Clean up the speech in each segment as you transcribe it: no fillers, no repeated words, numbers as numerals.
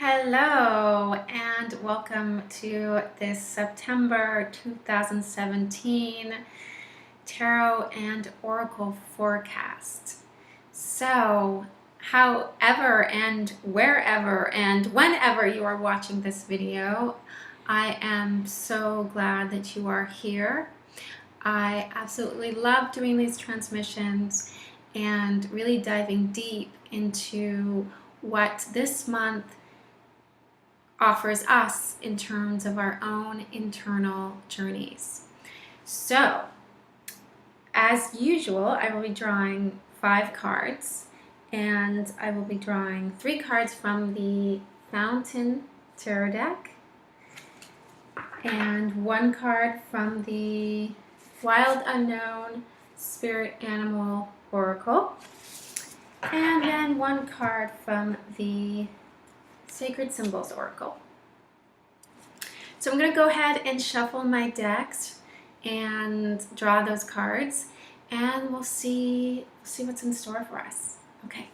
Hello and welcome to this September 2017 Tarot and Oracle forecast. So, however and wherever and whenever you are watching this video, I am so glad that you are here. I absolutely love doing these transmissions and really diving deep into what this month offers us in terms of our own internal journeys. So, as usual, I will be drawing 5 cards, and I will be drawing 3 cards from the Fountain Tarot deck, and 1 card from the Wild Unknown Spirit Animal Oracle, and then 1 card from the Sacred Symbols Oracle. So I'm going to go ahead and shuffle my decks and draw those cards, and we'll see what's in store for us. Okay.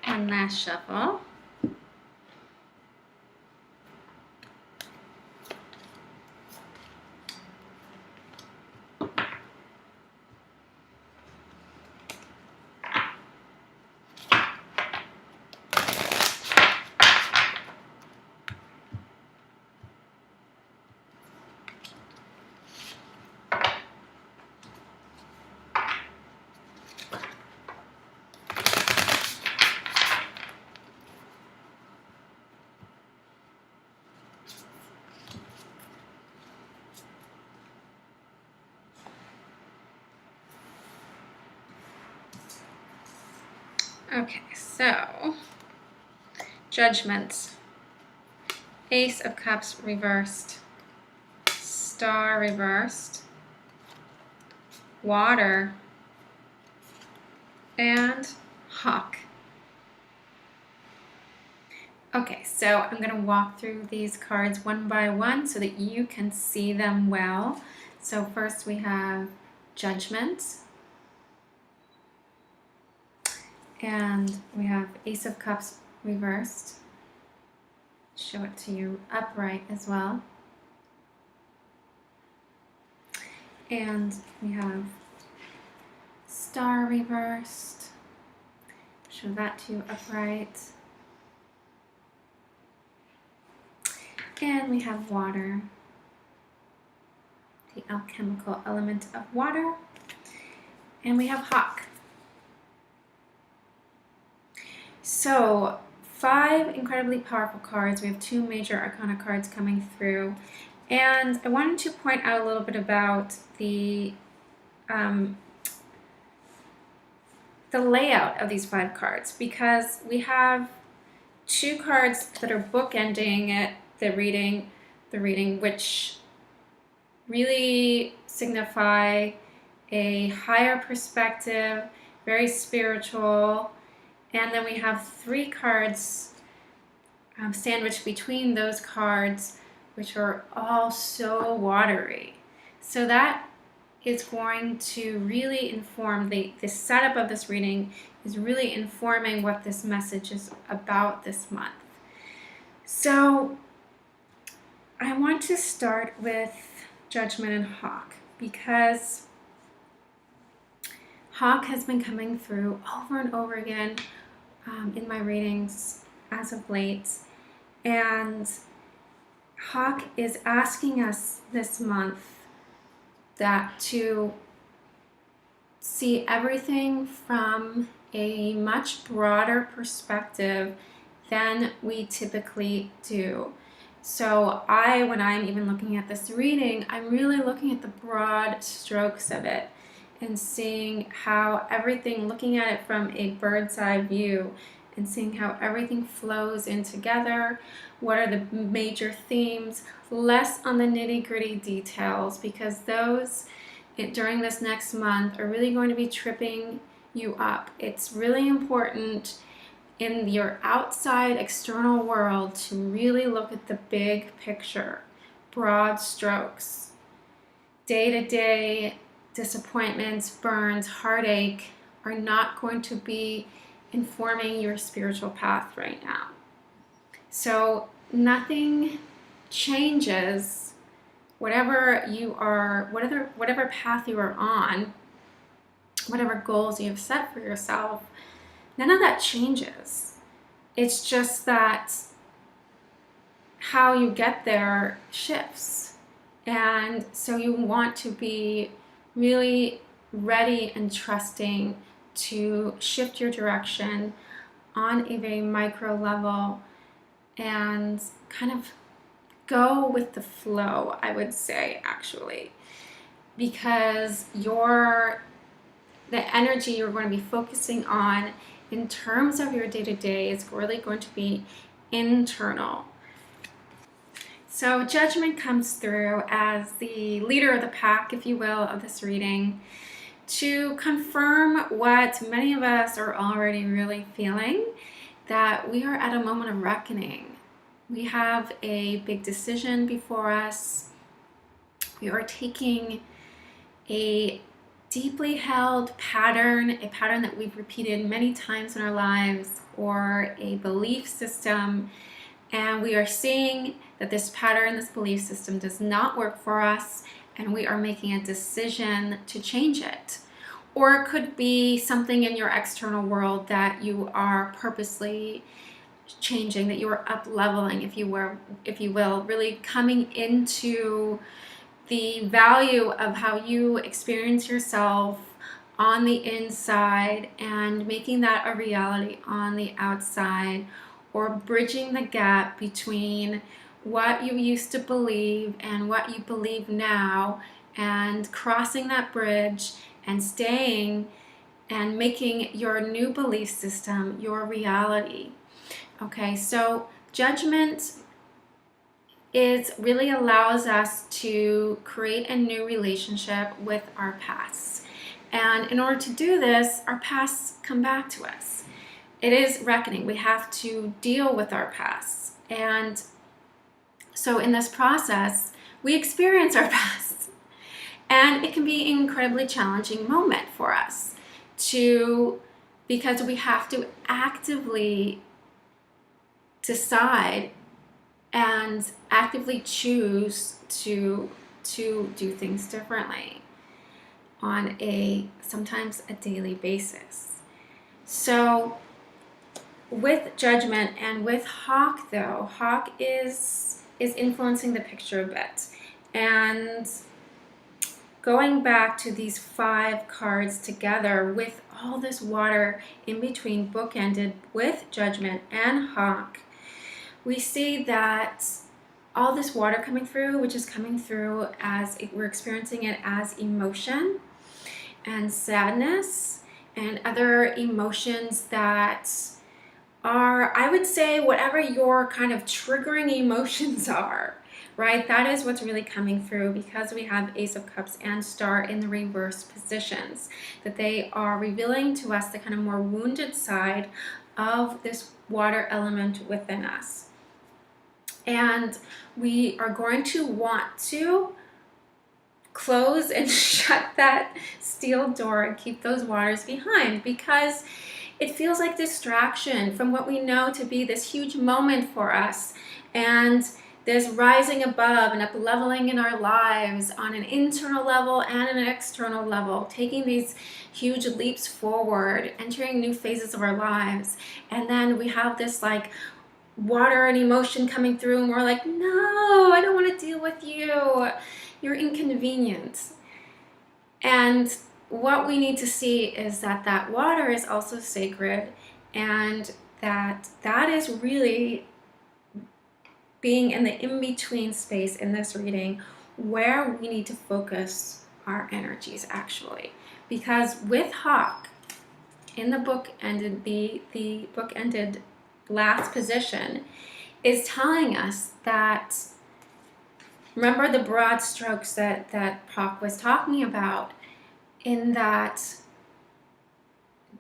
One last shuffle. Okay, so Judgment, Ace of Cups reversed, Star reversed, Water, and Hawk. Okay, so I'm going to walk through these cards one by one so that you can see them well. So first we have Judgment, and we have Ace of Cups reversed. Show it to you upright as well. And we have Star reversed. Show that to you upright. And we have Water, the alchemical element of water. And we have Hawk. So 5 incredibly powerful cards. We have 2 major arcana cards coming through. And I wanted to point out a little bit about the layout of these 5 cards, because we have 2 cards that are bookending the reading, which really signify a higher perspective, very spiritual. And then we have 3 cards sandwiched between those cards, which are all so watery. So that is going to really inform, the setup of this reading is really informing what this message is about this month. So I want to start with Judgment and Hawk, because Hawk has been coming through over and over again in my readings as of late. And Hawk is asking us this month that to see everything from a much broader perspective than we typically do. So when I'm even looking at this reading, I'm really looking at the broad strokes of it and seeing how everything, looking at it from a bird's eye view and seeing how everything flows in together. What are the major themes? Less on the nitty-gritty details, because those during this next month are really going to be tripping you up. It's really important in your outside external world to really look at the big picture, broad strokes, day-to-day disappointments, burns, heartache are not going to be informing your spiritual path right now. So nothing changes. Whatever you are, whatever path you are on, whatever goals you have set for yourself, none of that changes. It's just that how you get there shifts. And so you want to be really ready and trusting to shift your direction on a very micro level and kind of go with the flow, I would say, actually, because the energy you're going to be focusing on in terms of your day-to-day is really going to be internal. So Judgment comes through as the leader of the pack, if you will, of this reading, to confirm what many of us are already really feeling, that we are at a moment of reckoning. We have a big decision before us. We are taking a deeply held pattern, a pattern that we've repeated many times in our lives, or a belief system, and we are seeing that this pattern, this belief system does not work for us, and we are making a decision to change it. Or it could be something in your external world that you are purposely changing, that you are up leveling, if you will, really coming into the value of how you experience yourself on the inside and making that a reality on the outside, or bridging the gap between what you used to believe and what you believe now, and crossing that bridge and staying and making your new belief system your reality. Okay, so Judgment really allows us to create a new relationship with our pasts. And in order to do this, our pasts come back to us. It is reckoning. We have to deal with our pasts. And so in this process, we experience our pasts. And it can be an incredibly challenging moment for us because we have to actively decide and actively choose to do things differently on sometimes a daily basis. So with Judgment and with Hawk, though, Hawk is influencing the picture a bit. And going back to these 5 cards together with all this water in between, bookended with Judgment and Hawk, we see that all this water coming through, which is coming through as we're experiencing it as emotion and sadness and other emotions that are, I would say, whatever your kind of triggering emotions are, right? That is what's really coming through, because we have Ace of Cups and Star in the reverse positions, that they are revealing to us the kind of more wounded side of this water element within us. And we are going to want to close and shut that steel door and keep those waters behind, because it feels like distraction from what we know to be this huge moment for us, and this rising above and up leveling in our lives on an internal level and an external level, taking these huge leaps forward, entering new phases of our lives. And then we have this like water and emotion coming through, and we're like, no, I don't want to deal with you. You're inconvenient. And what we need to see is that water is also sacred, and that is really being in the in-between space in this reading where we need to focus our energies, actually. Because with Hawk in the book ended, the book ended last position is telling us that, remember the broad strokes that Hawk was talking about, in that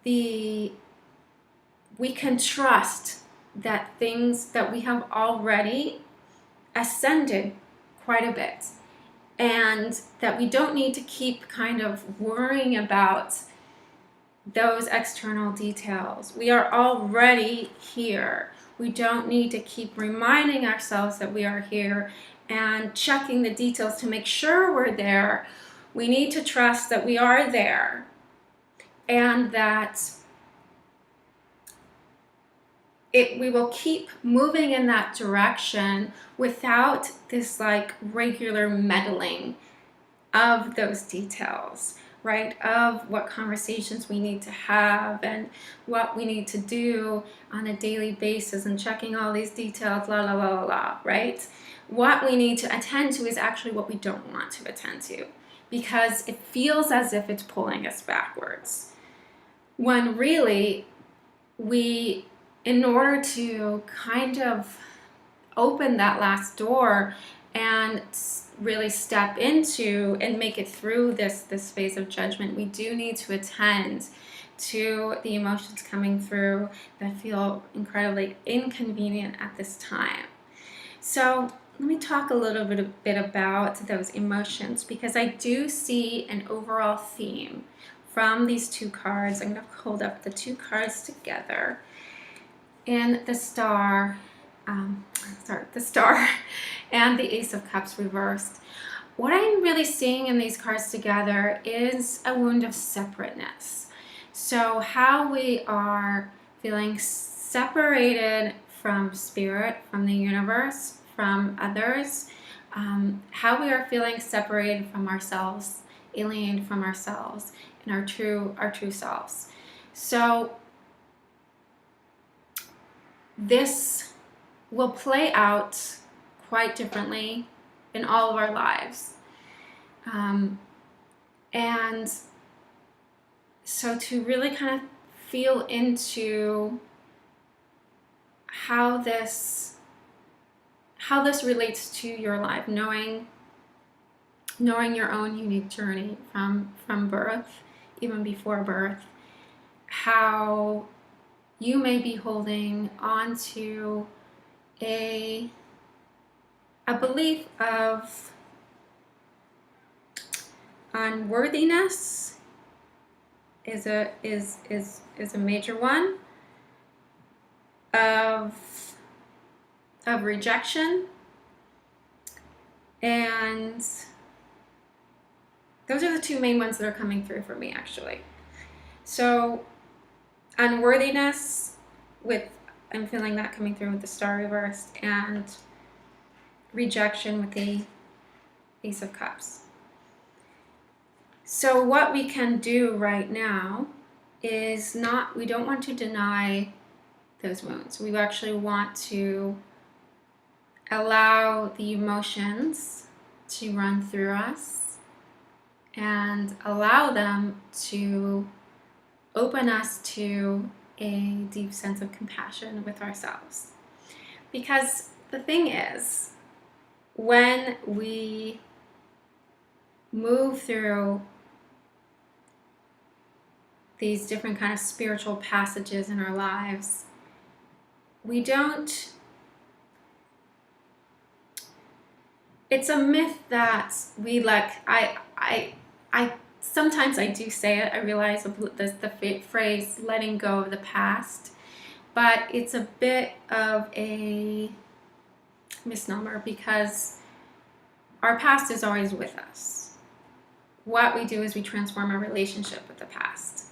we can trust that things that we have already ascended quite a bit, and that we don't need to keep kind of worrying about those external details. We are already here. We don't need to keep reminding ourselves that we are here and checking the details to make sure we're there. We need to trust that we are there, and that we will keep moving in that direction without this like regular meddling of those details, right? Of what conversations we need to have and what we need to do on a daily basis and checking all these details, la la la la la, right? What we need to attend to is actually what we don't want to attend to, because it feels as if it's pulling us backwards. When really, in order to kind of open that last door and really step into and make it through this phase of judgment, we do need to attend to the emotions coming through that feel incredibly inconvenient at this time. So let me talk a little bit about those emotions, because I do see an overall theme from these two cards. I'm going to hold up the two cards together. And the star and the Ace of Cups reversed. What I'm really seeing in these cards together is a wound of separateness. So how we are feeling separated from spirit, from the universe, from others, how we are feeling separated from ourselves, alienated from ourselves and our true selves. So this will play out quite differently in all of our lives. And so to really kind of feel into how this relates to your life, knowing your own unique journey from birth, even before birth, how you may be holding on to a belief of unworthiness is a major one, of rejection, and those are the two main ones that are coming through for me, actually. So unworthiness, I'm feeling that coming through with the star reversed, and rejection with the Ace of Cups. So what we can do right now is we don't want to deny those wounds. We actually want to allow the emotions to run through us and allow them to open us to a deep sense of compassion with ourselves. Because the thing is, when we move through these different kind of spiritual passages in our lives, it's a myth that we sometimes I do say it, I realize the phrase letting go of the past, but it's a bit of a misnomer, because our past is always with us. What we do is we transform our relationship with the past.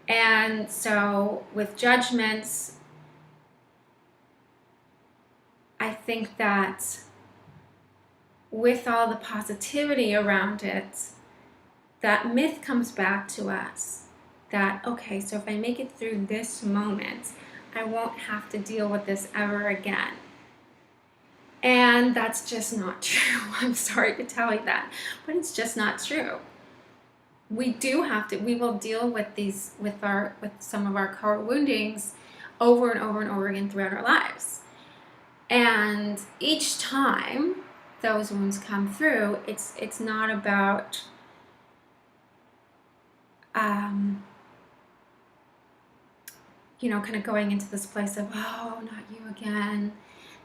And so with judgments, I think that with all the positivity around it, that myth comes back to us that, okay, so if I make it through this moment, I won't have to deal with this ever again. And that's just not true. I'm sorry to tell you that, but it's just not true. We will deal with some of our core woundings over and over and over again throughout our lives. And each time those wounds come through, it's not about kind of going into this place of, oh, not you again,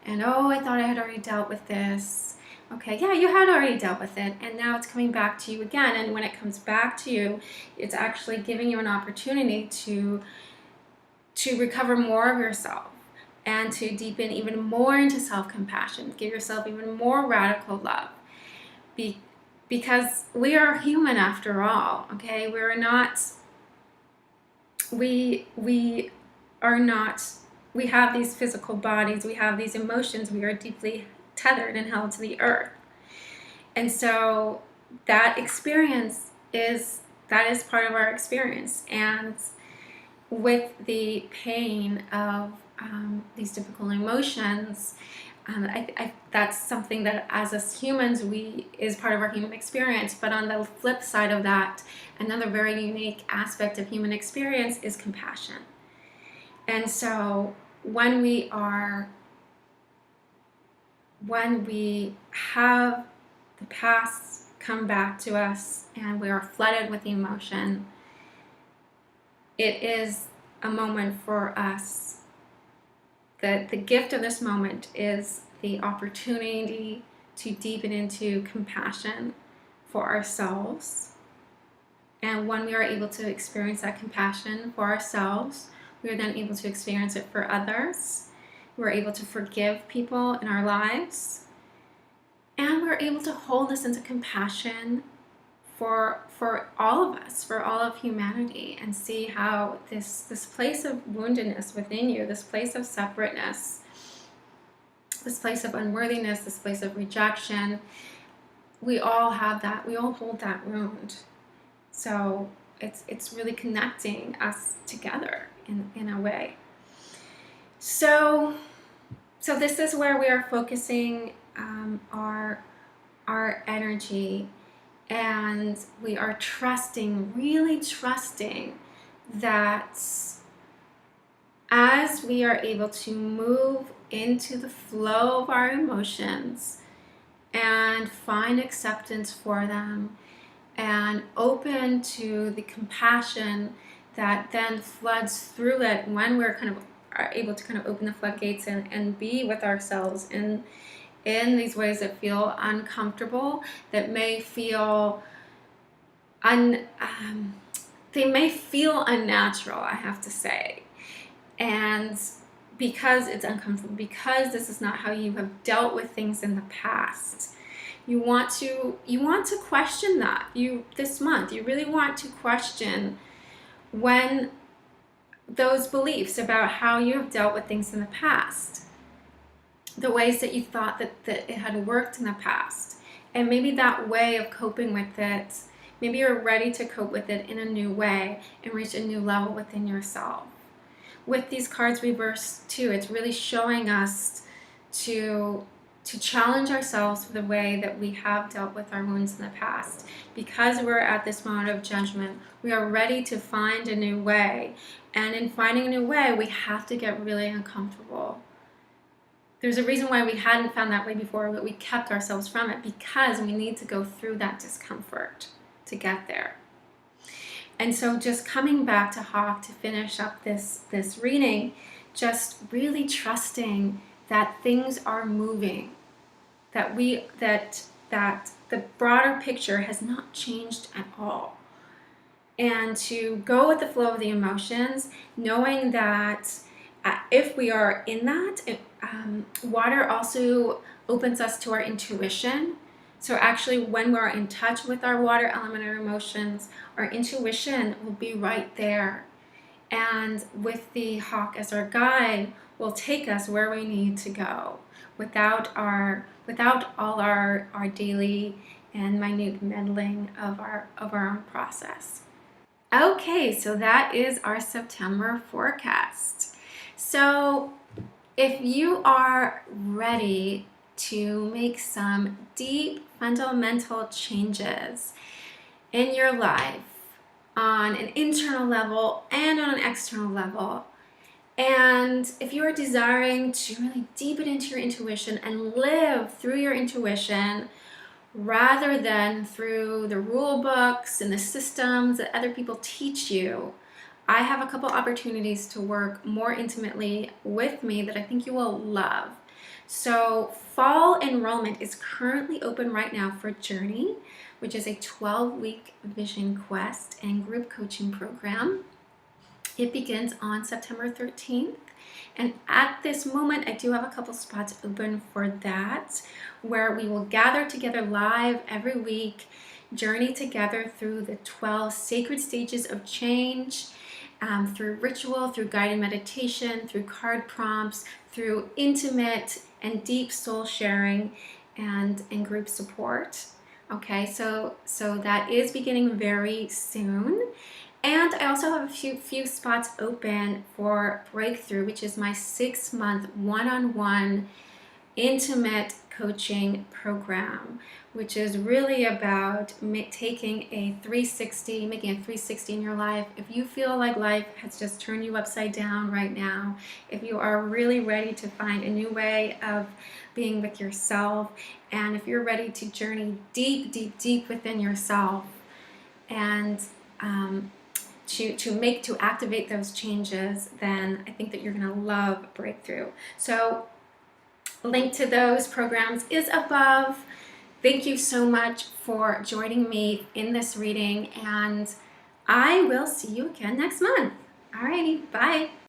and oh, I thought I had already dealt with this, Okay, yeah, you had already dealt with it, and now it's coming back to you again. And when it comes back to you, it's actually giving you an opportunity to recover more of yourself and to deepen even more into self-compassion, give yourself even more radical love. Because we are human after all, okay? We are not, we have these physical bodies, we have these emotions, we are deeply tethered and held to the earth. And so that is part of our experience. And with the pain of these difficult emotions, that's something that as us humans is part of our human experience. But on the flip side of that, another very unique aspect of human experience is compassion. And so when we have the past come back to us and we are flooded with emotion, it is a moment for us. The gift of this moment is the opportunity to deepen into compassion for ourselves. And when we are able to experience that compassion for ourselves, we are then able to experience it for others. We're able to forgive people in our lives. And we're able to hold this into compassion for all of us, for all of humanity, and see how this place of woundedness within you, this place of separateness, this place of unworthiness, this place of rejection, we all have that. We all hold that wound. So it's really connecting us together in a way. So this is where we are focusing our energy. And we are really trusting that as we are able to move into the flow of our emotions and find acceptance for them and open to the compassion that then floods through it when we're are able to open the floodgates and be with ourselves in these ways that feel uncomfortable, that may feel they may feel unnatural, I have to say. And because it's uncomfortable, because this is not how you have dealt with things in the past, you want to question that. This month, you really want to question when those beliefs about how you have dealt with things in the past, the ways that you thought that it had worked in the past, and maybe that way of coping with it, maybe you're ready to cope with it in a new way and reach a new level within yourself. With these cards reversed too, it's really showing us to challenge ourselves for the way that we have dealt with our wounds in the past. Because we're at this moment of judgment, we are ready to find a new way. And in finding a new way, we have to get really uncomfortable. There's a reason why we hadn't found that way before, but we kept ourselves from it, because we need to go through that discomfort to get there. And so just coming back to Hawk to finish up this reading, just really trusting that things are moving, that the broader picture has not changed at all. And to go with the flow of the emotions, knowing that if we are in that, water also opens us to our intuition. So actually, when we're in touch with our water element or emotions, our intuition will be right there. And with the Hawk as our guide, will take us where we need to go without all our daily and minute meddling of our own process. Okay, so that is our September forecast. So if you are ready to make some deep fundamental changes in your life on an internal level and on an external level, and if you are desiring to really deepen into your intuition and live through your intuition rather than through the rule books and the systems that other people teach you, I have a couple opportunities to work more intimately with me that I think you will love. So fall enrollment is currently open right now for Journey, which is a 12-week vision quest and group coaching program. It begins on September 13th. And at this moment, I do have a couple spots open for that, where we will gather together live every week, journey together through the 12 sacred stages of change, through ritual, through guided meditation, through card prompts, through intimate and deep soul sharing, and group support. Okay, so that is beginning very soon. And I also have a few spots open for Breakthrough, which is my 6-month one-on-one intimate coaching program, which is really about taking a 360, making a 360 in your life. If you feel like life has just turned you upside down right now, if you are really ready to find a new way of being with yourself, and if you're ready to journey deep, deep, deep within yourself, and to activate those changes, then I think that you're going to love Breakthrough. So link to those programs is above. Thank you so much for joining me in this reading, and I will see you again next month. Alrighty, bye.